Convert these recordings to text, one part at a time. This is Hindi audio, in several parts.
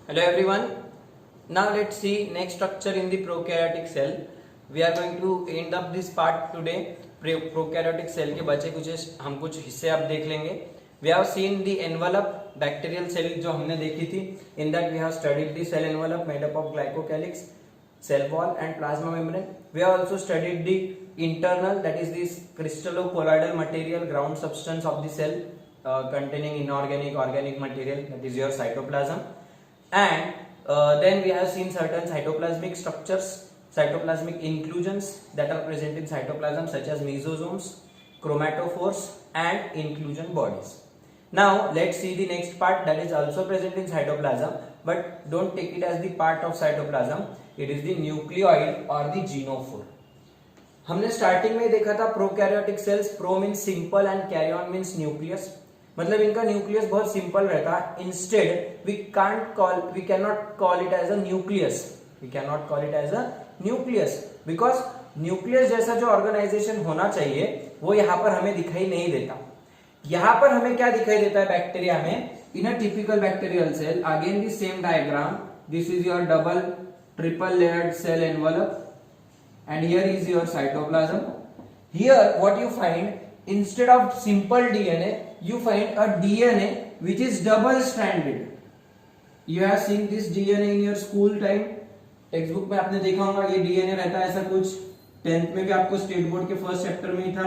Hello everyone. Now let's see next structure in the prokaryotic cell. We are going to end up this part today. Prokaryotic cell के बचे कुछ हिस्से आप देख लेंगे. We have seen the envelope bacterial cell जो हमने देखी थी. In that we have studied the cell envelope made up of glycocalyx, cell wall and plasma membrane. We have also studied the internal, that is this crystallocolloidal material, ground substance of the cell containing inorganic, organic material, that is your cytoplasm. And then we have seen certain cytoplasmic structures, cytoplasmic inclusions that are present in cytoplasm, such as mesosomes, chromatophores and inclusion bodies. Now let's see the next part that is also present in cytoplasm, but don't take it as the part of cytoplasm. It is the nucleoid or the genophore. हमने स्टार्टिंग में देखा था prokaryotic cells. Pro means simple and karyon means nucleus. मतलब इनका न्यूक्लियस बहुत सिंपल रहता है. Instead we cannot call it as a nucleus. We cannot call it as a nucleus because nucleus जैसा जो ऑर्गेनाइजेशन होना चाहिए वो यहाँ पर हमें दिखाई नहीं देता. यहाँ पर हमें क्या दिखाई देता है बैक्टीरिया में? In a typical bacterial cell, again the same diagram. This is your double triple layered cell envelope and here is your cytoplasm. Here what you find, instead of simple DNA you find a DNA which is double stranded. You have seen this DNA in your school time. Text book में आपने देखा होगा ये DNA रहता है ऐसा कुछ. 10th में भी आपको स्टेट बोर्ड के फर्स्ट चैप्टर में ही था,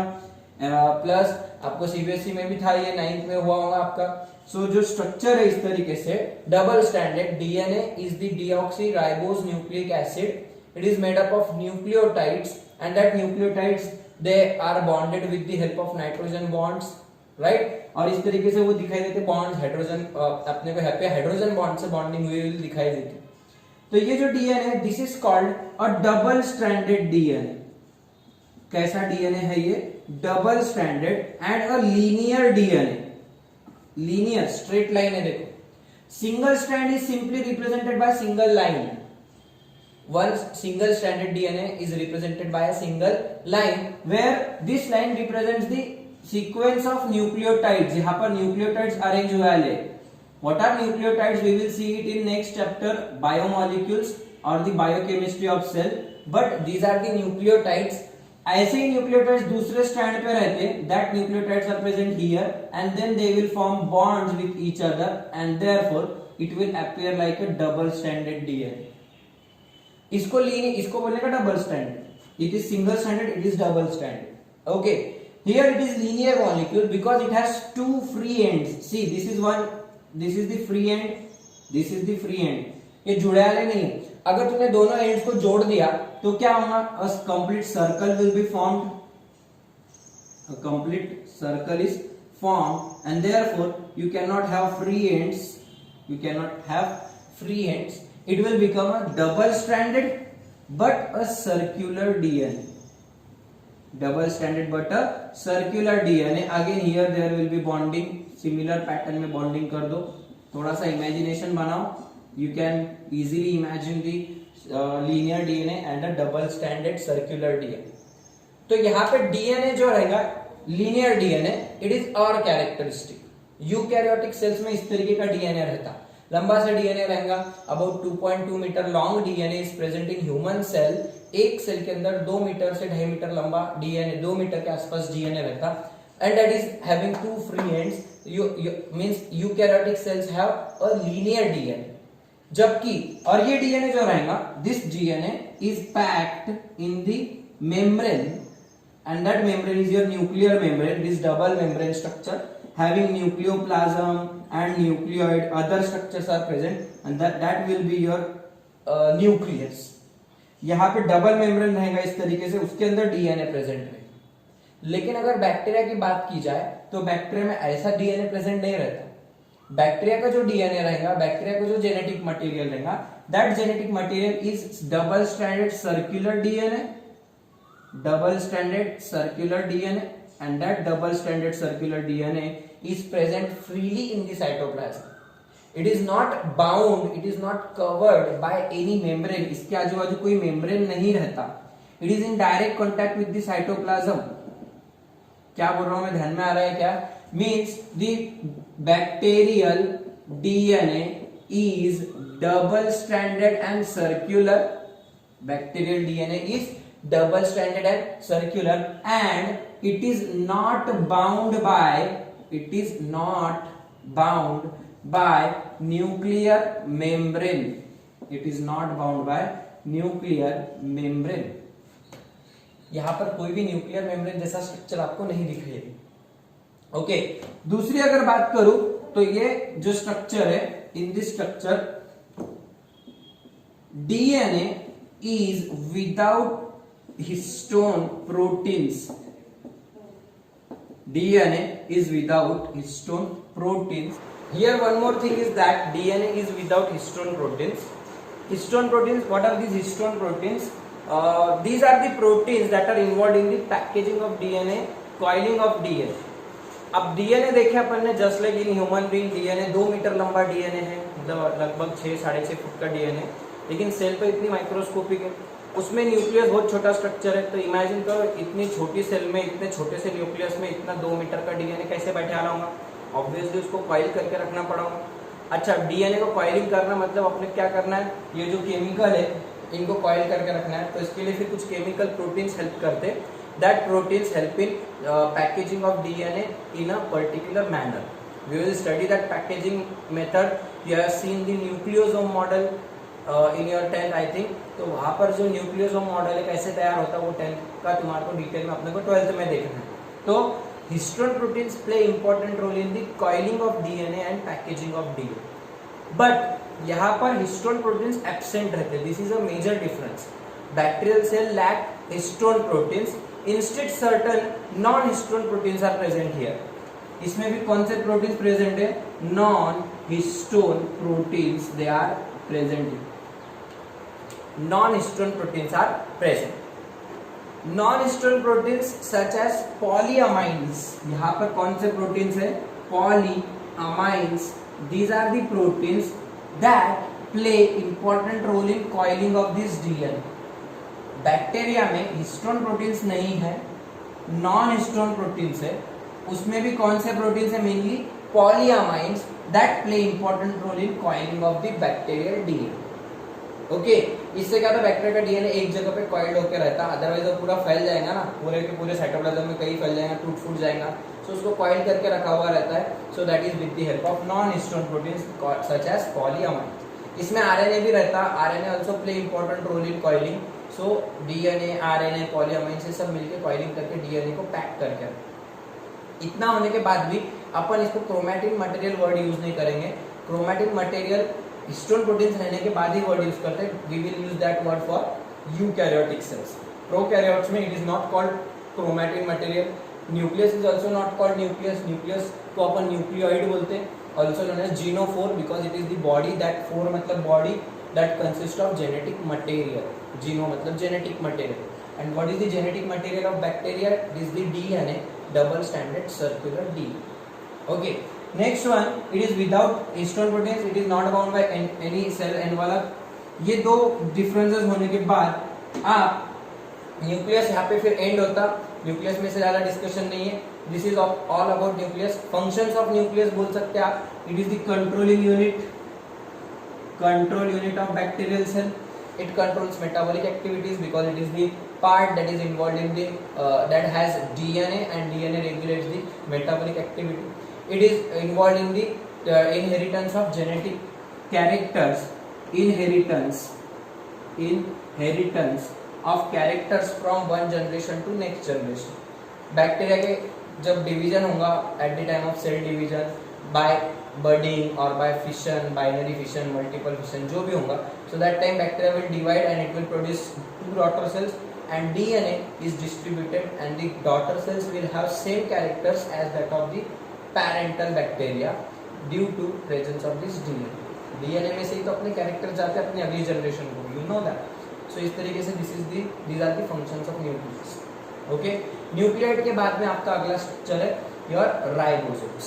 प्लस आपको सीबीएसई में भी था, ये 9th में हुआ होगा आपका. सो जो स्ट्रक्चर है इस तरीके से double stranded. DNA is the deoxyribose nucleic acid. It is made up of nucleotides and that nucleotides they are bonded with the help of nitrogen bonds, right? और इस तरीके से वो दिखाई देते बॉन्ड्स हाइड्रोजन, अपने को यहाँ पे हाइड्रोजन बॉन्ड से बॉन्डिंग हुई दिखाई देती. तो ये जो डीएनए है this is called a double stranded DNA. कैसा डीएनए है ये? Double stranded and a linear DNA. Linear straight line है. देखो single strand is simply represented by single line. One single stranded DNA is represented by a single line where this line represents the sequence of nucleotides. यहाँ पर nucleotides arrange हुआ है. What are nucleotides? We will see it in next chapter, biomolecules or the biochemistry of cell. But these are the nucleotides. ऐसे ही nucleotides दूसरे strand पे रहते हैं. That nucleotides are present here and then they will form bonds with each other and therefore it will appear like a double stranded DNA. इसको बोलने का double stranded. It is single stranded, it is double stranded. Okay, here it is linear molecule because it has two free ends. See this is one, this is the free end, this is the free end. ये जुड़े वाले नहीं. अगर तुमने दोनों एंड्स को जोड़ दिया तो क्या होगा? A complete circle will be formed. A complete circle is formed and therefore you can not have free ends. You can not have free ends. It will become a double stranded but a circular DNA. Double stranded but a circular DNA. Again here there will be bonding. Similar pattern में bonding कर दो. थोड़ा सा imagination बनाओ. You can easily imagine the linear DNA and a double stranded circular DNA. तो यहाँ पे DNA जो रहेगा linear DNA, it is our characteristic. Eukaryotic cells में इस तरीके का DNA रहता. लंबा सा डीएनए रहेगा. About 2.2 metre long DNA is present in human cell. एक सेल के अंदर 2 मीटर से 2.5 मीटर लंबा डीएनए, 2 मीटर के आसपास डीएनए रहता. And that is having two free ends. Means eukaryotic cells have a linear DNA. जबकि और ये डीएनए जो रहेगा, this DNA is packed in the membrane and that membrane is your nuclear membrane. This double membrane structure having nucleoplasm and nucleoid, other structures are present and that will be your nucleus. यहाँ पे डबल मेम्ब्रेन रहेगा इस तरीके से, उसके अंदर डीएनए प्रेजेंट रहेगा. लेकिन अगर बैक्टीरिया की बात की जाए तो बैक्टीरिया में ऐसा डीएनए प्रेजेंट नहीं रहता. बैक्टीरिया का जो डीएनए रहेगा, बैक्टीरिया का जो जेनेटिक मटेरियल रहेगा, that genetic material is double stranded circular DNA. Double stranded circular DNA and that double stranded circular DNA is present freely in the cytoplasm. It is not bound, it is not covered by any membrane. इसके आजू बाजू कोई membrane नहीं रहता. It is in direct contact with the cytoplasm. क्या बोल रहा हूं मैं, ध्यान में आ रहा है क्या? Means the bacterial DNA is double stranded and circular. Bacterial DNA is double stranded and circular, and it is not bound by nuclear membrane. It is not bound by nuclear membrane. यहां पर कोई भी न्यूक्लियर मेम्ब्रेन जैसा स्ट्रक्चर आपको नहीं दिखेगा। ओके, दूसरी अगर बात करूं तो ये जो स्ट्रक्चर है, in this structure DNA is without histone proteins. DNA is without histone proteins. Here one more thing is that DNA is without histone proteins. Histone proteins, what are these histone proteins? These are the proteins that are involved in the packaging of DNA, coiling of DNA. अब DNA देखे अपन ने, just like in human being DNA 2 metre लंबा DNA है, मतलब लगभग 6-6.5 फुट का DNA, लेकिन सेल तो इतनी माइक्रोस्कोपिक है, उसमें न्यूक्लियस बहुत छोटा स्ट्रक्चर है। तो इमेजिन करो इतनी छोटी सेल में, इतने छोटे से न्यूक्लियस में इतना 2 मीटर का डीएनए कैसे बैठा लाऊंगा? ऑब्वियसली उसको कॉइल करके रखना पड़ेगा। अच्छा, डीएनए को कॉइलिंग करना मतलब अपने क्या करना है, ये जो केमिकल है इनको कॉइल करके रखना है। तो इसके लिए फिर कुछ केमिकल प्रोटीन्स हेल्प करते हैं। That proteins help in packaging of DNA in a particular manner. We will study that packaging method. You have seen the nucleosome model in your 10th I think. तो वहां पर जो न्यूक्लियोसोम मॉडल है कैसे तैयार होता है वो 10th का तुम्हारे को डिटेल में अपने को 12th में देखना है। तो histone proteins play important role in the coiling of DNA and packaging of DNA. But यहाँ पर हिस्टोन प्रोटीन्स एब्सेंट रहते हैं। This is a major difference. Bacterial cell lack histone proteins, instead certain non histone proteins are present here. इसमें भी कौन से प्रोटीन्स प्रेजेंट है? Non histone proteins they are present. Non-histone proteins are present. Non-histone proteins such as polyamines, यहाँ पर कौन से प्रोटीन्स है? Polyamines. These are the proteins that play important role in coiling of this DNA. Bacteria में हिस्टोन प्रोटीन्स नहीं है, नॉन हिस्टोन प्रोटीन्स है। उसमें भी कौन से प्रोटीन्स है? Mainly polyamines that play important role in coiling of the bacterial DNA. Okay, इससे क्या था, बैक्टीरिया का डीएनए एक जगह पे कॉइल्ड होकर रहता, अदरवाइज वो पूरा फैल जाएगा ना, पूरे के पूरे साइटोप्लाज्म में कहीं फैल जाएगा, टूट फूट जाएगा। सो उसको कॉइल करके रखा हुआ रहता है। So that is with the help of non histone proteins such as polyamine. इसमें आरएनए भी रहता, RNA also play important role in coiling. So DNA, RNA, polyamine से सब मिलकर कॉइलिंग करके डीएनए को पैक करके। इतना होने के बाद भी अपन इसको क्रोमैटिन मटेरियल वर्ड यूज नहीं करेंगे। क्रोमैटिन मटेरियल हिस्टोन प्रोटीन्स रहने के बाद ही वर्ड यूज करते हैं। We will use that word for eukaryotic cells. Prokaryotes में it is not called chromatin material. Nucleus is also not called nucleus. Nucleus को अपन न्यूक्लियोइड बोलते हैं, also known as genophore, because it is the body that, phore मतलब body, that consist of genetic material. Geno मतलब genetic material. And what is the genetic material of bacteria? It is the DNA, double standard circular DNA. Okay, next one, it is without histone proteins, it is not bound by any cell envelope. ये दो डिफरेंसेस होने के बाद आप न्यूक्लियस यहाँ पे फिर एंड होता। न्यूक्लियस में से ज्यादा डिस्कशन नहीं है। This is all about nucleus. Functions of nucleus बोल सकते हैं आप। It is the controlling unit, control unit of bacterial cell. It controls metabolic activities because it is the part that is involved in the that has DNA, and DNA regulates the metabolic activity. It is involved in the inheritance of genetic characters, inheritance of characters from one generation to next generation. Bacteria के जब डिवीजन होगा at the time of cell division by budding or by fission, binary fission, multiple fission, जो भी होगा, so that time bacteria will divide and it will produce 2 daughter cells. And DNA is distributed, and the daughter cells will have same characters as that of the parental bacteria due to presence of this DNA. DNA में से ही तो अपने कैरेक्टर जाते हैं अपनी अगली जनरेशन को, you know that. So इस तरीके से these are the functions of nucleus. Okay, nucleoid के बाद में आपका अगला स्ट्रक्चर है your ribosomes.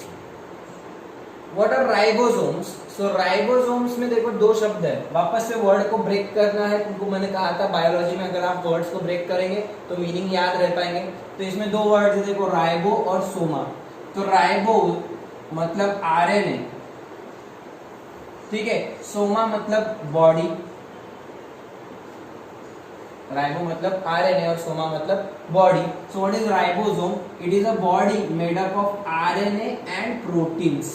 What are ribosomes? So ribosomes में देखो 2 शब्द है। वापस से वर्ड को ब्रेक करना है तुमको। मैंने कहा था बायोलॉजी में अगर आप वर्ड्स को ब्रेक करेंगे तो मीनिंग याद रह पाएंगे। तो इसमें 2 वर्ड्स है देखो, राइबो और सोमा। तो राइबो मतलब आरएनए, ठीक है। सोमा मतलब बॉडी, राइबो मतलब आरएनए और सोमा मतलब body. So what is ribosome? It is a body made up of RNA and proteins.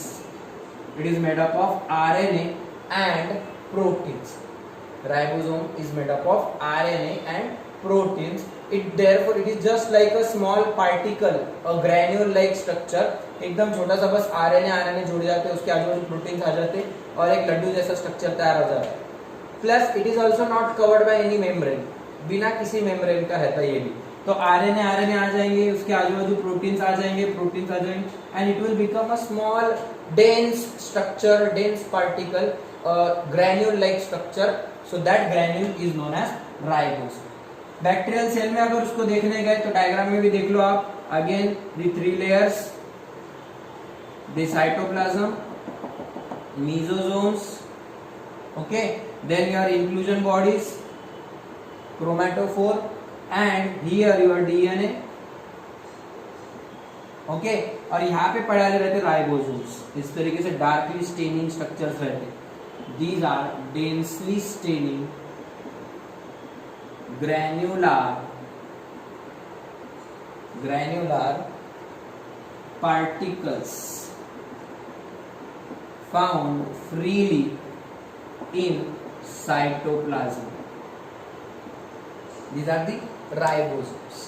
It is made up of RNA and proteins. Ribosome is made up of RNA and proteins. It is just like a small particle, a granule-like structure. एकदम छोटा सा, बस RNA जुड़ जाते हैं, उसके आजू बाजू प्रोटीन्स आ जाते हैं और एक लड्डू जैसा स्ट्रक्चर तैयार हो जाता है। Plus it is also not covered by any membrane, बिना किसी मेम्ब्रेन का रहता है ये भी। तो RNA आ जाएंगे, उसके आजू बाजू प्रोटीन्स आ जाएंगे and it will become a small dense structure, dense particle, granule like structure. So that granule is known as ribosome. Bacterial cell में अगर उसको देखने गए तो डायग्राम में भी देख लो आप। Again the 3 layers, the cytoplasm, mesosomes, okay, then your inclusion bodies, chromatophore, and here your DNA, okay। और यहाँ पे पड़े रहते राइबोसोम्स, इस तरीके से डार्कली स्टेनिंग स्ट्रक्चर्स रहते। These are densely staining granular particles found freely in cytoplasm. These are the ribosomes.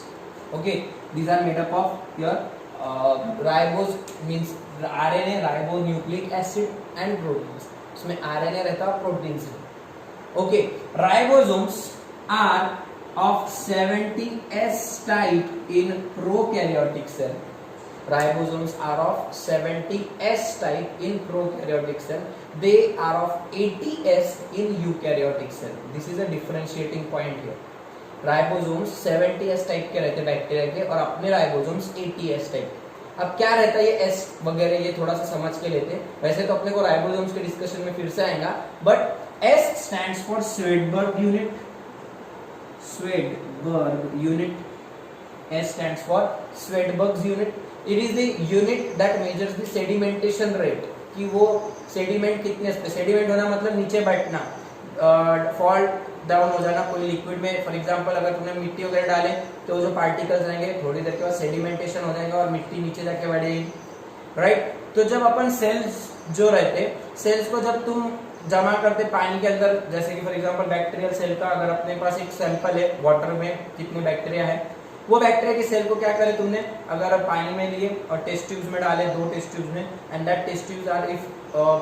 Okay, these are made up of your ribose means RNA, ribonucleic acid and proteins. उसमें आरएनए रहता है, प्रोटीन से। Okay, ribosomes are of 70s type in prokaryotic cell. Ribosomes are of 70s type in prokaryotic cell. They are of 80s in eukaryotic cell. This is a differentiating point here. Ribosomes 70s type के रहते हैं बैक्टीरिया के, और अपने राइबोसोम्स 80s टाइप। अब क्या रहता है ये एस वगैरह, ये थोड़ा सा समझ के लेते हैं। वैसे तो अपने को राइबोसोम्स के डिस्कशन में फिर से आएगा, but S stands for Svedberg unit. Svedberg unit, S stands for Svedberg unit. It is the unit that measures the sedimentation rate, कि वो सेडिमेंट कितने, सेडिमेंट होना मतलब नीचे बैठना, फॉल डाउन हो जाना कोई लिक्विड में। फॉर एग्जांपल अगर तुमने मिट्टी वगैरह डाले तो जो पार्टिकल्स रहेंगे थोड़ी देर के बाद सेडिमेंटेशन हो जाएगा और मिट्टी नीचे जाके बढ़ेगी, राइट। तो जब अपन सेल्स जो रहते, सेल्स को जब तुम जमा करते पानी के अंदर, जैसे कि फॉर एग्जांपल बैक्टीरियल सेल का अगर अपने पास एक सैंपल है, वाटर में कितने बैक्टीरिया है, वो बैक्टीरिया की सेल को क्या करे तुमने, अगर पानी में लिए और टेस्ट ट्यूब्स में डाले, 2 टेस्ट ट्यूब्स में, and that test tubes are if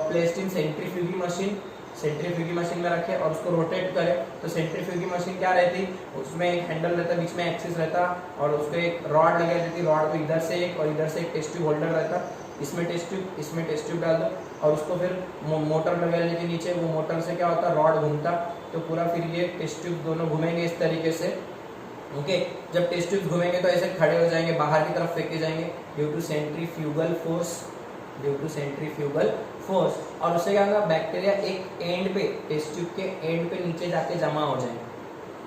placed in centrifuge machine, centrifuge machine में रखे और उसको रोटेट करे, तो सेंट्रीफ्यूगी मशीन क्या रहती, उसमें एक हैंडल रहता, बीच में एक्सिस रहता और उसको एक रॉड लगा देती, रॉड को इधर से एक और इधर से एक टेस्ट ट्यूब होल्डर रहता, इसमें टेस्ट ट्यूब डाल दो और उसको फिर मोटर लगा लेके नीचे, वो मोटर से क्या होता, रॉड घूमता, तो पूरा फिर ये टेस्ट ट्यूब दोनों घूमेंगे इस तरीके से। ओके, जब टेस्ट ट्यूब घूमेंगे तो ऐसे खड़े हो जाएंगे, बाहर की तरफ फेंके जाएंगे ड्यू टू सेंट्रीफ्यूगल फोर्स, और उससे क्या होगा, बैक्टीरिया एक एंड पे, टेस्ट ट्यूब के एंड पे नीचे जाके जमा हो जाएंगे,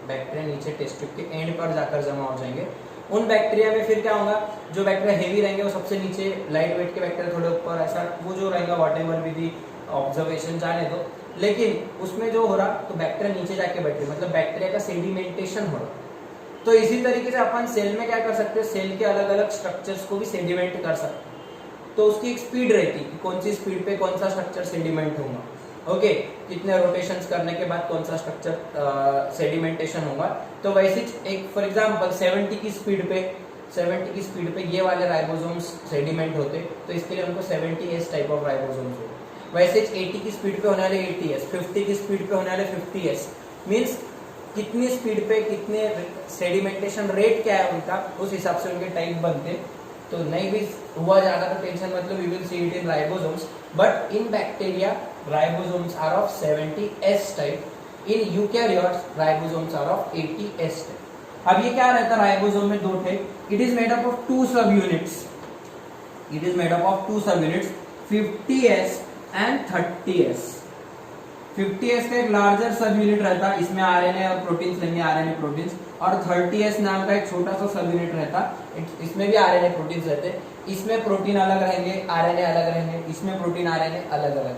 बैक्टीरिया नीचे टेस्ट ट्यूब के एंड पर जाकर जमा हो जाएंगे। उन बैक्टीरिया में फिर क्या होगा, जो बैक्टीरिया हेवी रहेंगे वो सबसे नीचे, लाइट वेट के बैक्टीरिया थोड़े ऊपर, ऐसा वो जो रहेगा व्हाटएवर विधि ऑब्जर्वेशन जाने दो, लेकिन उसमें जो हो रहा तो बैक्टीरिया नीचे जाके बैठे, मतलब बैक्टीरिया का सेडिमेंटेशन हो रहा। तो इसी तरीके से अपन सेल में क्या कर सकते हैं, सेल के अलग अलग स्ट्रक्चर्स को भी सेडिमेंट कर सकते हैं। तो उसकी एक स्पीड रहती है कि कौन सी स्पीड पे कौन सा स्ट्रक्चर सेडिमेंट होगा, ओके, कितने रोटेशंस करने के बाद कौन सा स्ट्रक्चर सेडिमेंटेशन होगा। तो वैसे एक फॉर एग्जांपल 70 की स्पीड पे ये वाले राइबोसोम्स सेडिमेंट होते, तो इसके लिए उनको 70s टाइप ऑफ राइबोसोम्स होते। वैसे 80 की स्पीड पे होने वाले 80s, 50 की स्पीड पे होने वाले 50s, मीन्स कितनी स्पीड पे कितने सेडिमेंटेशन रेट क्या है उनका, उस हिसाब से उनके टाइप बनते। तो नहीं भी हुआ ज्यादा तो टेंशन मतलब we will see it in ribosomes, but in bacteria ribosomes are of 70s type, in eukaryotes ribosomes are of 80s type. अब ये क्या रहता है राइबोसोम में, 2 थे। It is made up of 2 sub units, 50s and 30s। 50s का एक लार्जर सब यूनिट रहता, इसमें आरएनए और प्रोटीन्स लेंगे, आरएनए प्रोटीन्स, और 30s नाम का एक छोटा सा सब यूनिट रहता, इसमें भी आरएनए प्रोटीन्स रहते, इसमें प्रोटीन अलग रहेंगे, आरएनए अलग रहेंगे, इसमें प्रोटीन आरएनए अलग अलग।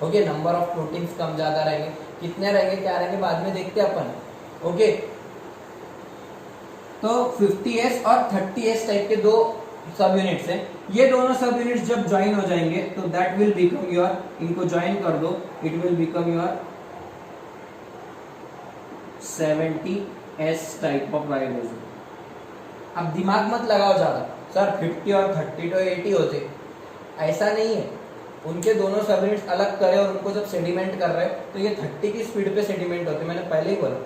ओके, नंबर ऑफ प्रोटीन्स कम ज्यादा रहेंगे, कितने रहेंगे क्या रहेंगे बाद में देखते हैं अपन। ओके, तो 50s और 30s टाइप के दो सब यूनिट्स हैं। ये दोनों सब यूनिट्स जब ज्वाइन हो जाएंगे तो दैट विल बिकम योर, इनको ज्वाइन कर दो, it will become your 70s type of ribosome. अब दिमाग मत लगाओ ज्यादा, सर 50 और 30 तो 80 होते, ऐसा नहीं है। उनके दोनों सब यूनिट्स अलग करें और उनको जब सेडिमेंट कर रहे हैं तो ये 30 की स्पीड पे सेडिमेंट होते, मैंने पहले ही बोला।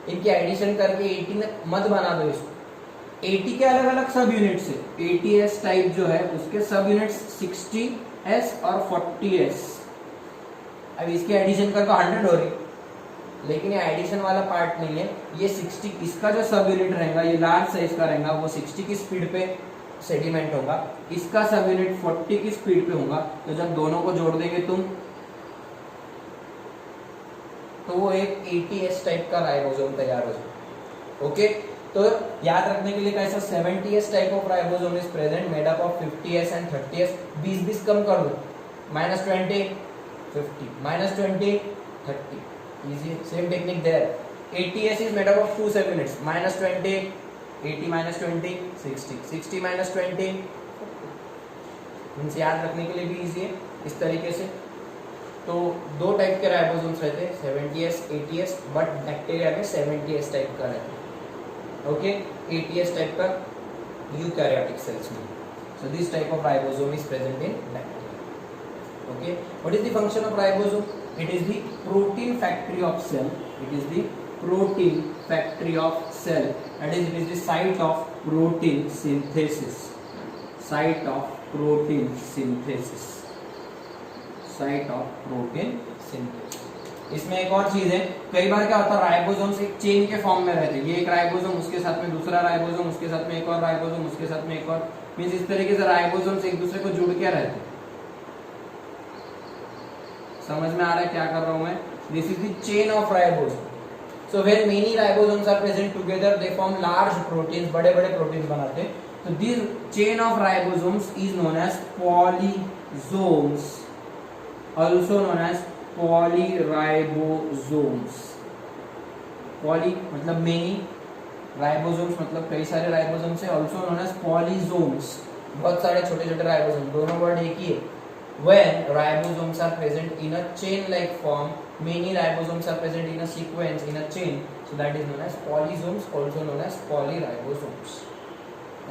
इनकी एडिशन करके 80 में मत बना दो इसको। 80 के अलग अलग सब यूनिट्स है, 80s टाइप जो है उसके सब यूनिट्स 60s और 40s। अब इसकी एडिशन कर तो 100 हो रही, लेकिन ये एडिशन वाला पार्ट नहीं है। ये 60, इसका जो सब यूनिट रहेगा ये लार्ज साइज का रहेगा, वो 60 की स्पीड पे सेडिमेंट होगा, इसका सब यूनिट 40 की स्पीड पे होगा। तो जब दोनों को जोड़ देंगे तुम तो वो एक 80s टाइप का राइबोसोम तैयार हो जाए। ओके, तो याद रखने के लिए कैसा 70s type of ribosome is present made up of 50s and 30s। 20 कम कर दो, -20 50 -20 30, easy, same technique there। 80s is made up of 2 subunits, -20 80 -20 60 60 -20, means याद रखने के लिए भी इजी है इस तरीके से। तो दो टाइप के राइबोसोम्स रहते हैं, 70s 80s, बट बैक्टीरिया में 70s टाइप का रहता है। ओके, 80s टाइप का यूकैरियोटिक सेल्स में। So this type of ribosome is present in bacteria. Okay, what is the function of ribosome? It is the protein factory of cell, it is the protein factory of cell, that is, it is the site of protein synthesis, site of protein synthesis, site of protein synthesis। इसमें एक और चीज है, कई बार क्या होता है राइबोसोम्स एक चेन के फॉर्म में रहते हैं, ये एक राइबोसोम उसके साथ में दूसरा राइबोसोम उसके साथ में एक और राइबोसोम उसके साथ में एक और, मींस इस तरीके से राइबोसोम्स एक दूसरे को जुड़ के रहते हैं। समझ में आ रहा है क्या कर रहा हूं मैं? This is the chain of ribosome. So when many ribosomes are present together, they form large proteins, बड़े-बड़े प्रोटीन्स बनाते हैं। तो this chain of ribosomes is known as polysomes, also known as polyribosomes। poly मतलब many, ribosomes मतलब कई सारे ribosomes है, also known as polysomes, बहुत सारे छोटे-छोटे ribosomes, दोनों वर्ड एक ही है। When ribosomes are present in a chain-like form, many ribosomes are present in a sequence, in a chain, so that is known as polysomes, also known as polyribosomes।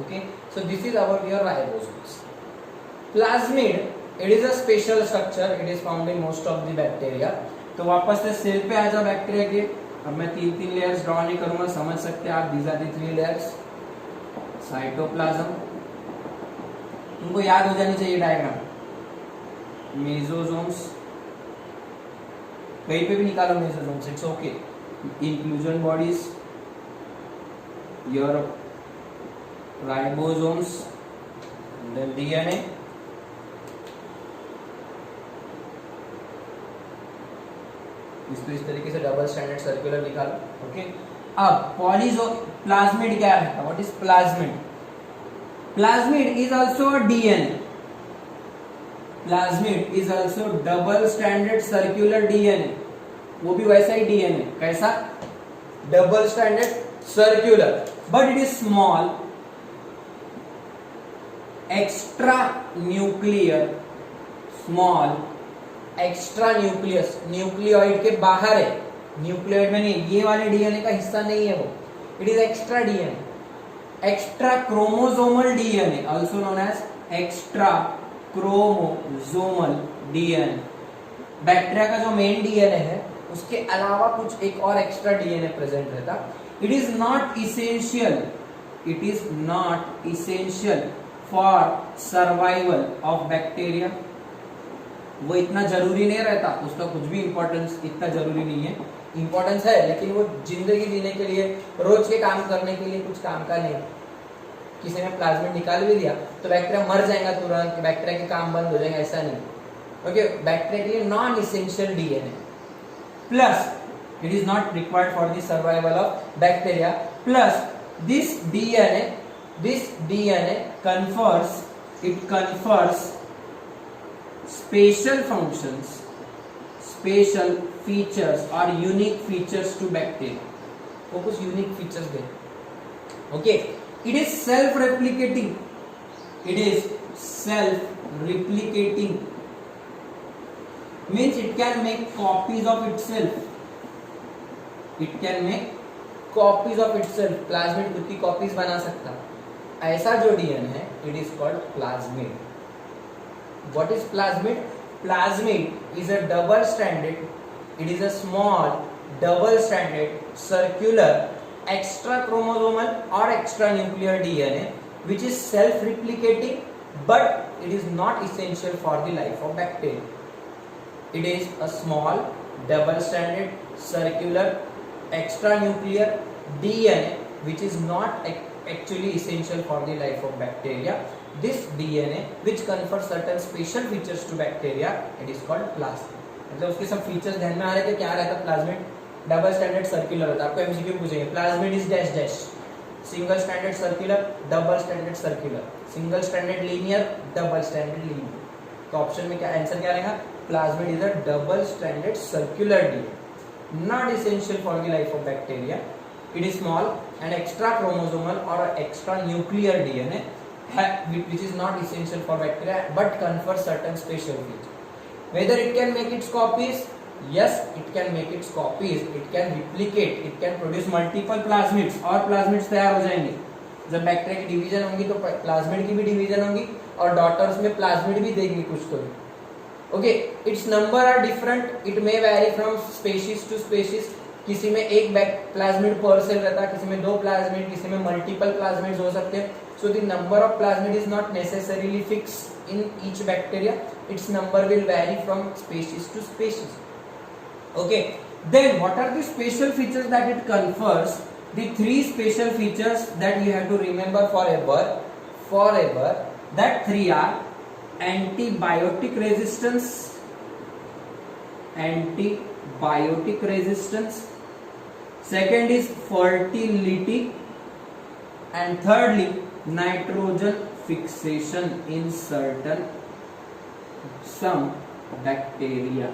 Okay, so this is our your ribosomes। Plasmid, it is a special structure, it is found in most of the bacteria। तो वापस से सेल पे आ जाओ बैक्टीरिया के। अब मैं 3 लेयर्स ड्रॉ नहीं करूंगा, समझ सकते हैं आप, these are the 3 layers। Cytoplasm, तुमको याद हो जानी चाहिए डायग्राम। मेसोसोम्स, कहीं पे भी निकालो mesosomes, it's okay. Inclusion bodies, your ribosomes, then DNA, इसको इस तरीके से डबल स्टैंडर्ड सर्कुलर निकालो। ओके, अब प्लाज्मिड क्या है? What is plasmid? Plasmid is also DNA. Plasmid is also double standard circular DNA, वो भी वैसा ही डीएनए, कैसा? Double standard circular, but it is small, extra nuclear, small extra nucleus, nucleoid के बाहर है, न्यूक्लियोइड में नहीं, ये वाले डीएनए का हिस्सा नहीं है वो, it is extra DNA, extra chromosomal DNA, also known as extra chromosomal DNA. Bacteria का जो मेन डीएनए है उसके अलावा कुछ एक और एक्स्ट्रा डीएनए प्रेजेंट रहता। It is not essential, it is not essential for survival of bacteria. वो इतना जरूरी नहीं रहता, उसका कुछ भी इंपॉर्टेंस इतना जरूरी नहीं है, इंपॉर्टेंस है लेकिन वो जिंदगी जीने के लिए, रोज के काम करने के लिए कुछ काम का नहीं। किसी ने प्लाज्मिड निकाल भी दिया तो बैक्टीरिया मर जाएगा तुरंत, बैक्टीरिया के काम बंद हो जाएंगे, ऐसा नहीं। ओके, बैक्टीरिया के लिए non essential DNA, plus it is not required for the survival of bacteria, plus this DNA confers, it confers special functions, special features और यूनिक फीचर्स टू बैक्टीरिया, वो कुछ unique features they. Okay, it is self replicating, it is self replicating means it can make copies of itself, it can make copies of itself, plasmid खुद की कॉपीज बना सकता। ऐसा जो डीएनए है it is called plasmid. What is plasmid? Plasmid is a double stranded, it is a small double stranded circular extra chromosomal or extra nuclear DNA which is self replicating but it is not essential for the life of bacteria. It is a small double stranded circular extra nuclear DNA which is not actually essential for the life of bacteria. This DNA which confers certain special features to bacteria, it is called plasmid. मतलब उसके सब फीचर्स ध्यान में आ रहे थे। क्या रहता है प्लाज्मिड? डबल स्टैंडर्ड सर्कुलर होता है। आपको एमसीक्यू पूछेंगे plasmid is dash dash, single standard circular, double standard circular, single standard linear, double standard linear. तो ऑप्शन में क्या आंसर क्या रहेगा? Plasmid is a double standard circular DNA, not essential for the life of bacteria. It is small and extra chromosomal और extra nuclear DNA which is not essential for bacteria but confers certain special features. Whether it can make its copies? Yes, it can make its copies. It can replicate. It can produce multiple plasmids और plasmids तैयार हो जाएंगे। जब बैक्टीरिया की डिवीजन होंगी तो प्लाज्मिड की भी डिवीजन होंगी और डॉटर्स में प्लाज्मिड भी देंगे कुछ तो। Okay, its number are different, it may vary from species to species. किसी में एक प्लाज्मिड पर सेल रहता है, किसी में दो प्लाज्मिड, किसी में मल्टीपल प्लाज्मिड्स हो सकते हैं। So the number of plasmid is not necessarily fixed in each bacteria. Its number will vary from species to species. Okay. Then what are the special features that it confers? The three special features that you have to remember forever. That three are antibiotic resistance, second is fertility, and thirdly nitrogen fixation in some bacteria.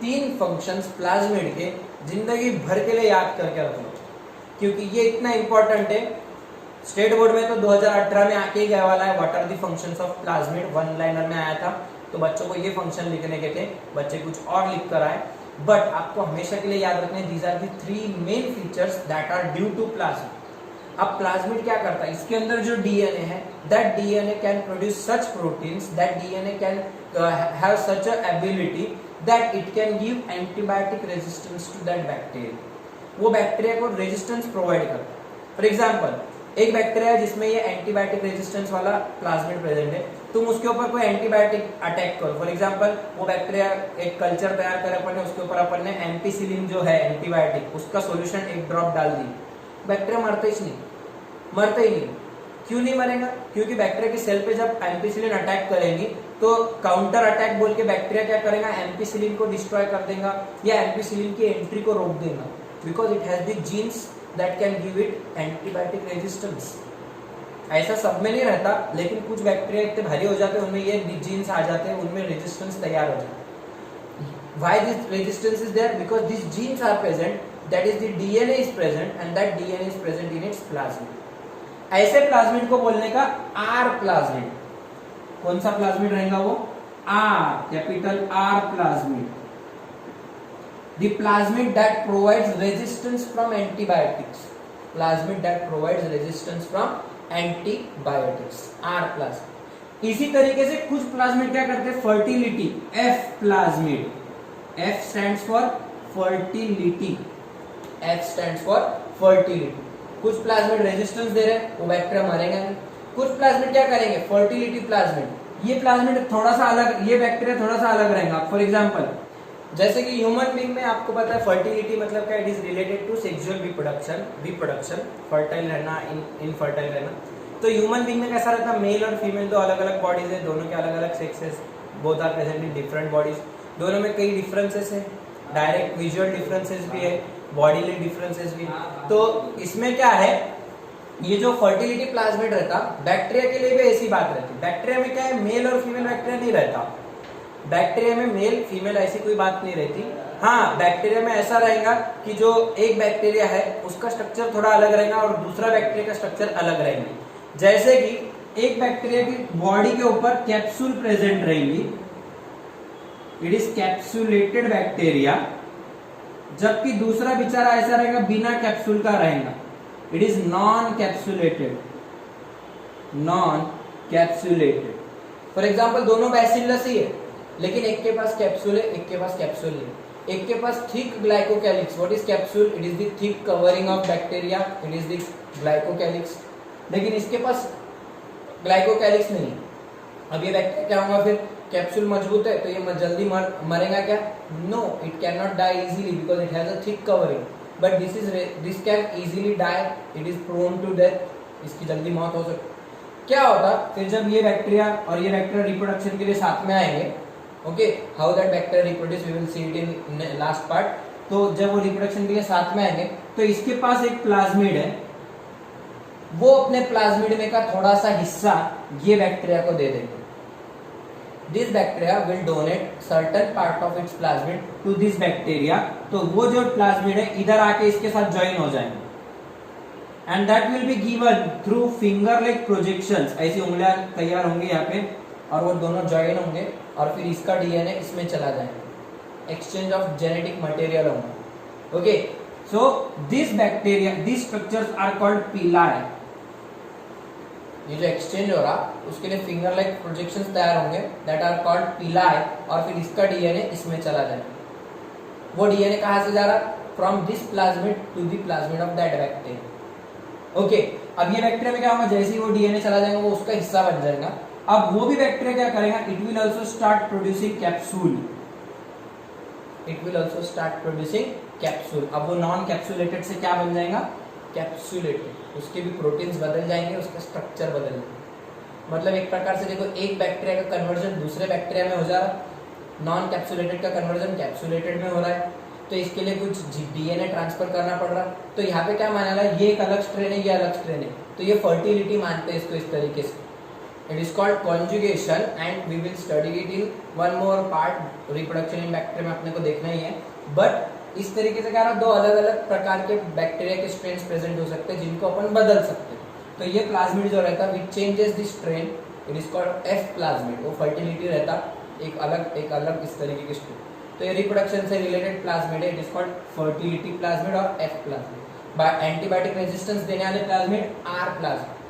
तीन फंक्शंस प्लाज्मिड के जिंदगी भर के लिए याद करके रख लो, क्योंकि ये इतना इंपॉर्टेंट है। स्टेट बोर्ड में तो 2018 में आके ही गया वाला है। What are the functions of plasmid, one liner में आया था, तो बच्चों को ये फंक्शन लिखने के थे, बच्चे कुछ और लिख कर आए। बट आपको हमेशा के लिए याद रखना है these are the three main features that are due to plasmid. अब प्लाज्मिड क्या करता है? इसके अंदर जो डीएनए है, that DNA can produce such proteins, that DNA can have such a ability that it can give antibiotic resistance to that bacteria. वो बैक्टीरिया को रेजिस्टेंस प्रोवाइड करता है। फॉर एग्जांपल, एक बैक्टीरिया है जिसमें ये एंटीबायोटिक रेजिस्टेंस वाला प्लाज्मिड प्रेजेंट है, तुम उसके ऊपर कोई एंटीबायोटिक अटैक करो। फॉर एग्जांपल, वो बैक्टीरिया एक कल्चर तैयार करे अपन ने, उसके ऊपर अपन ने एम्पिसिलिन जो है एंटीबायोटिक, उसका सॉल्यूशन एक ड्रॉप डाल दी, बैक्टीरिया मरते ही नहीं। क्यों नहीं मरेगा? क्योंकि बैक्टीरिया की सेल पे जब एम्पिसिलिन अटैक करेंगी तो काउंटर अटैक बोल के बैक्टीरिया क्या करेगा? एम्पिसिलिन को डिस्ट्रॉय कर देगा या एम्पिसिलिन की एंट्री को रोक देगा, because it has the genes that can give it antibiotic resistance. ऐसा सब में नहीं रहता, लेकिन कुछ बैक्टीरिया इतने भारी हो जाते हैं उनमें ये जीन्स आ जाते हैं, उनमें रेजिस्टेंस तैयार हो जाता है। Why this resistance is there? Because this genes are present, that is the DNA is present and that DNA is present in its plasmid. ऐसे प्लाज्मिड को बोलने का आर प्लाज्मिड। कौन सा प्लाज्मिड रहेगा वो? R, capital R plasmid. The plasmid that provides resistance from antibiotics. Plasmid that provides resistance from antibiotics. R plasmid. इसी तरीके से कुछ प्लाज्मिड क्या करते हैं? Fertility, F plasmid. F stands for fertility. F stands for fertility. कुछ प्लाज्मिड रेजिस्टेंस दे रहे हैं, वो बैक्टीरिया मरेगा नहीं। कुछ प्लाज्मिड क्या करेंगे? Fertility plasmid. ये प्लाज्मिड थोड़ा सा अलग, ये बैक्टीरिया थोड़ा सा अलग रहेगा। फॉर एग्जाम्पल, जैसे कि ह्यूमन बीइंग में आपको पता है फर्टिलिटी मतलब क्या? It is related to sexual reproduction, fertile रहना, इनफर्टाइल रहना। तो ह्यूमन बीइंग में कैसा रहता है? मेल और फीमेल दो अलग अलग बॉडीज है, दोनों के अलग अलग sexes, both are present in different bodies. दोनों में कई डिफरेंसेस है, डायरेक्ट विजुअल डिफरेंसेस भी है, बॉडीली डिफरेंसेस भी। तो इसमें क्या है, ये जो फर्टिलिटी प्लाज्मिड रहता, बैक्टीरिया के लिए भी ऐसी बात रहती। बैक्टीरिया में क्या है? मेल और फीमेल बैक्टीरिया नहीं रहता। बैक्टीरिया में मेल फीमेल ऐसी कोई बात नहीं रहती। हाँ, बैक्टीरिया में ऐसा रहेगा कि जो एक बैक्टीरिया है उसका स्ट्रक्चर थोड़ा अलग रहेगा और दूसरा बैक्टीरिया का स्ट्रक्चर अलग रहेंगे। जैसे कि एक बैक्टीरिया की बॉडी के ऊपर कैप्सूल प्रेजेंट रहेंगी, इट इज कैप्सुलेटेड बैक्टीरिया, जबकि दूसरा बेचारा ऐसा रहेगा बिना कैप्सूल का रहेगा, it is non capsulated. Non capsulated for example दोनों बैसिलस ही है, लेकिन एक के पास कैप्सूल है, एक के पास कैप्सूल नहीं। एक के पास thick glycocalyx, what is capsule? It is the thick covering of bacteria, it is the glycocalyx. लेकिन इसके पास ग्लाइकोकैलिक्स नहीं। अब ये बैक्टीरिया क्या होगा फिर? कैप्सूल मजबूत है तो ये जल्दी मरेगा क्या? No, it can not die easily because it has a thick covering, but this can easily die, it is prone to death, इसकी जल्दी मौत हो सकती। क्या होता फिर जब ये बैक्टीरिया और ये बैक्टीरिया रिप्रोडक्शन के लिए साथ में आएंगे? Okay, how that bacteria reproduce, we will see it in last part. तो जब वो रिप्रोडक्शन के लिए साथ में आएंगे तो इसके पास एक प्लाज्मिड है, वो अपने प्लाज्मिड में का थोड़ा सा हिस्सा ये बैक्टीरिया को दे देंगे। This bacteria will donate certain part of its plasmid to this bacteria, तो वो जो प्लाज्मिड है इधर आके इसके साथ ज्वाइन हो जाएंगे, and that will be given through finger like projections. ऐसी उंगलियां तैयार होंगी यहाँ पे और वो दोनों ज्वाइन होंगे और फिर इसका डीएनए इसमें चला जाएगा, एक्सचेंज ऑफ जेनेटिक मटेरियल होगा। Okay, so this bacteria, this structures are called pili. ये जो एक्सचेंज हो रहा उसके लिए फिंगर लाइक प्रोजेक्शंस तैयार होंगे, दैट आर कॉल्ड पिलाई, और फिर इसका डीएनए इसमें चला जाएगा। वो डीएनए कहां से जा रहा? From this plasmid to the plasmid of that bacteria. Okay, अब ये बैक्टीरिया में क्या होगा? जैसे ही वो डीएनए चला जाएगा वो उसका हिस्सा बन जाएगा। अब वो भी बैक्टीरिया क्या करेगा? It will also start producing capsule, it will also start producing capsule. अब वो नॉन कैप्सुलेटेड से क्या बन जाएगा? कैप्सुलेटेड। उसके भी प्रोटीन्स बदल जाएंगे, उसका स्ट्रक्चर बदल जाएगा। मतलब एक प्रकार से देखो, एक बैक्टीरिया का कन्वर्जन दूसरे बैक्टीरिया में हो जा रहा, नॉन कैप्सुलेटेड का कन्वर्जन कैप्सुलेटेड में हो रहा है, तो इसके लिए कुछ डीएनए ट्रांसफर करना पड़ रहा। तो यहाँ पे क्या माना रहा है? ये एक अलग स्ट्रेन है, ये अलग स्ट्रेन है, तो ये फर्टिलिटी मानते हैं इसको इस तरीके से। It is called conjugation and we will study it in one more part. Reproduction in bacteria में अपने को देखना ही है, बट इस तरीके से क्या रहा, दो अलग अलग प्रकार के बैक्टीरिया के स्ट्रेन्स प्रेजेंट हो सकते हैं जिनको अपन बदल सकते हैं। तो ये प्लाज्मिड जो रहता है विच changes the strain, it is called F plasmid. वो फर्टिलिटी रहता एक अलग इस तरीके के स्ट्रेन। तो ये रिप्रोडक्शन से रिलेटेड प्लाज्मिड है, it is called fertility plasmid और F plasmid. By antibiotic resistance देने वाले plasmid R plasmid,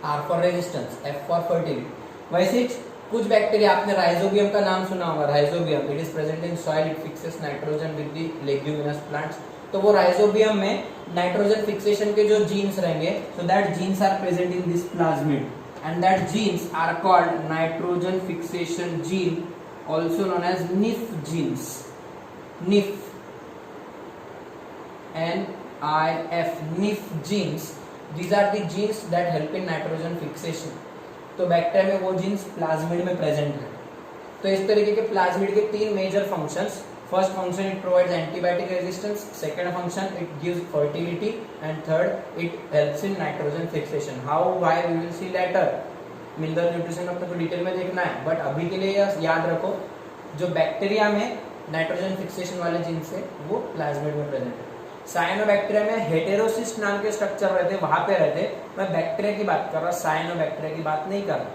R for resistance, F for fertility. वैसे कुछ बैक्टीरिया, आपने राइजोबियम का नाम सुना होगा, Rhizobium, it is present in soil, it fixes nitrogen with the leguminous plants. तो वो राइजोबियम में नाइट्रोजन फिक्सेशन के जो जीन्स रहेंगे, so that genes are present in this plasmid and that genes are called nitrogen fixation gene, also known as NIF genes. NIF, N-I-F, NIF genes. These are the genes that help in nitrogen fixation. तो बैक्टीरिया में वो जीन्स प्लाज्मिड में प्रेजेंट है। तो इस तरीके के प्लाज्मिड के तीन major functions. First function, it provides antibiotic resistance, second function, it gives fertility, and third, it helps in nitrogen fixation. How, why, we will see later. Mineral nutrition अपने को डिटेल में देखना है, बट अभी के लिए याद रखो, जो बैक्टीरिया में नाइट्रोजन फिक्सेशन वाले जीन्स है वो प्लाज्मिड में प्रेजेंट है। साइनोबैक्टीरिया में हेटेरोसिस्ट नाम के स्ट्रक्चर रहते हैं, वहां पे रहते। मैं बैक्टीरिया की बात कर रहा, साइनोबैक्टीरिया की बात नहीं कर रहा।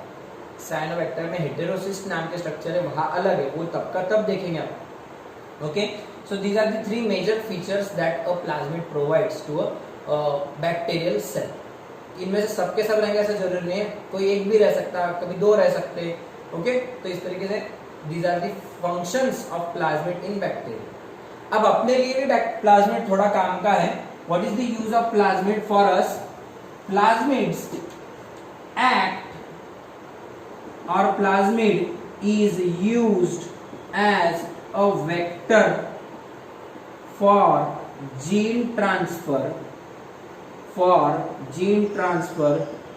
साइनोबैक्टीरिया में हेटेरोसिस्ट नाम के स्ट्रक्चर है, वहां अलग है, वो तब का तब देखेंगे आप। Okay, so these are the three major features that a plasmid provides to a bacterial cell. इनमें से सबके सब रहेंगे ऐसा जरूरी नहीं है, कोई एक भी रह सकता, कभी दो रह सकते। ओके, तो इस तरीके से these are the functions of plasmid in bacteria. अब अपने लिए भी प्लाज्मिड थोड़ा काम का है। What is the use of plasmid for us? Plasmids act, or plasmid is used as a vector for gene transfer,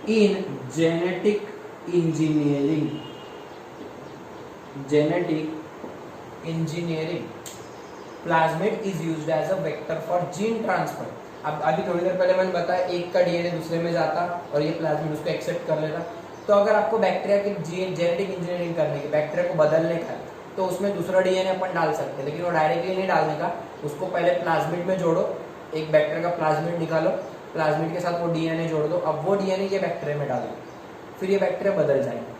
in genetic engineering. Plasmid is used as a vector for gene transfer. अब अभी थोड़ी देर पहले मैंने बताया एक का डीएनए दूसरे में जाता और ये प्लाज्मिड उसको एक्सेप्ट कर लेता। तो अगर आपको बैक्टीरिया की जेनेटिक इंजीनियरिंग करने की, बैक्टीरिया को बदलने का, तो उसमें दूसरा डीएनए अपन डाल सकते हैं, लेकिन वो डायरेक्टली नहीं डालने का, उसको पहले प्लाज्मिड में जोड़ो, एक बैक्टीरिया का प्लाज्मिड निकालो, प्लाज्मिड के साथ वो डीएनए जोड़ दो, अब वो डीएनए ये बैक्टीरिया में डालो, फिर ये बैक्टीरिया बदल जाएंगे।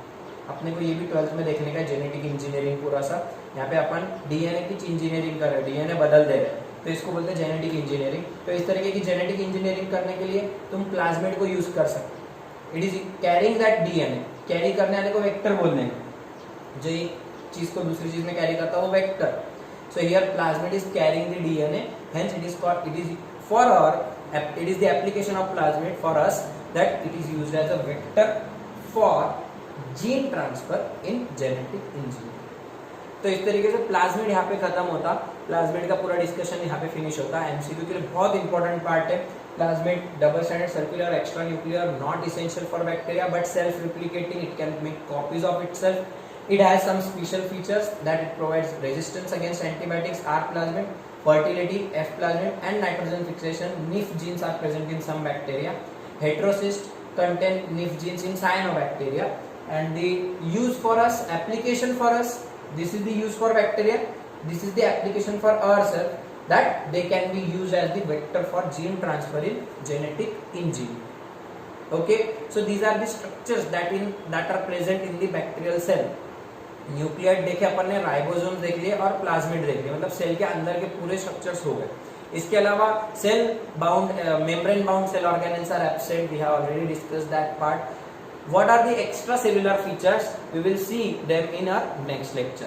अपने को ये भी 12th में देखने का, जेनेटिक इंजीनियरिंग पूरा सा, यहाँ पे अपन डीएनए की इंजीनियरिंग कर रहे हैं, डीएनए बदल दे रहे हैं, तो इसको बोलते हैं जेनेटिक इंजीनियरिंग। तो इस तरीके की जेनेटिक इंजीनियरिंग करने के लिए तुम प्लाज्मिड को यूज कर सकते हो। It is carrying that DNA, carry करने वाले को वेक्टर बोलते हैं, जो एक चीज को दूसरी चीज में कैरी करता है वो vector. So here plasmid is carrying the DNA, hence it is called, it is for our, it is the application of plasmid for us, that it is used as a vector for gene transfer in genetic engineering. तो इस तरीके से प्लाज्मिड यहाँ पे खत्म होता, प्लाज्मिड का पूरा डिस्कशन यहाँ पे फिनिश होता है। एमसीक्यू के लिए बहुत इंपॉर्टेंट पार्ट है plasmid, double standard, circular, extra nuclear, not essential for bacteria but self replicating, it can make copies of itself, it has some special features that it provides resistance against antibiotics, R plasmid, fertility, F plasmid, and nitrogen fixation. NIF genes are present in some bacteria. Heterocyst contain NIF genes in cyanobacteria, and the use for us, application for us, this is the use for bacteria, this is the application for ourselves, that they can be used as the vector for gene transfer in genetic engineering. Okay, so these are the structures that are present in the bacterial cell. Nuclide देखे अपन ने, राइबोसोम देख लिए और प्लाज्मिड देख लिए, मतलब सेल के अंदर के पूरे स्ट्रक्चर्स हो गए। इसके अलावा cell bound, membrane bound cell organelles are absent, we have already discussed that part. What are the extracellular features? We will see them in our next lecture.